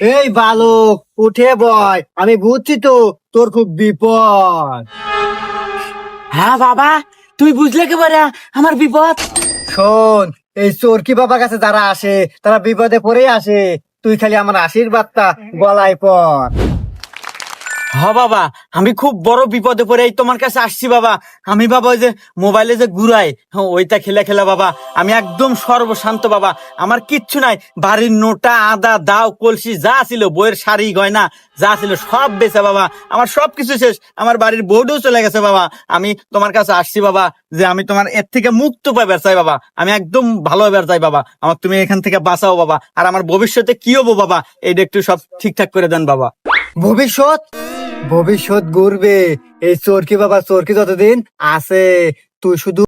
এই বালক, উঠে বয়, আমি বুঝছি তো তোর খুব বিপদ। হ্যাঁ বাবা, তুমি বুঝলে কি করে আমার বিপদ? শোন, এই চোরকি বাবার কাছে যারা আসে তারা বিপদে পড়েই আসে। তুই খালি আমার আশীর্বাদটা গলায় পর। হ বাবা, আমি খুব বড় বিপদে পড়ে এই তোমার কাছে আসছি বাবা। আমি বাবা ওই যে মোবাইলে যে ঘুরাই, ওইটা খেলে খেলে বাবা আমি একদম সর্বশান্ত বাবা। আমার কিচ্ছু নাই, বাড়ির নোটা আদা দাও কলসি যা ছিল, বইয়ের শাড়ি গয়না যা ছিল সব বেচে বাবা, আমার সব কিছু শেষ। আমার বাড়ির বউটাও চলে গেছে বাবা। আমি তোমার কাছে আসছি বাবা, যে আমি তোমার এর থেকে মুক্ত পাইবার চাই বাবা। আমি একদম ভালো হইবার চাই বাবা, আমার তুমি এখান থেকে বাঁচাও বাবা। আর আমার ভবিষ্যতে কি হবো বাবা, এইটা একটু সব ঠিকঠাক করে দেন বাবা। ভবিষ্যৎ ভবিষ্যৎ গড়বে এই চোরকি বাবা, চোরকি যতদিন আছে তুই শুধু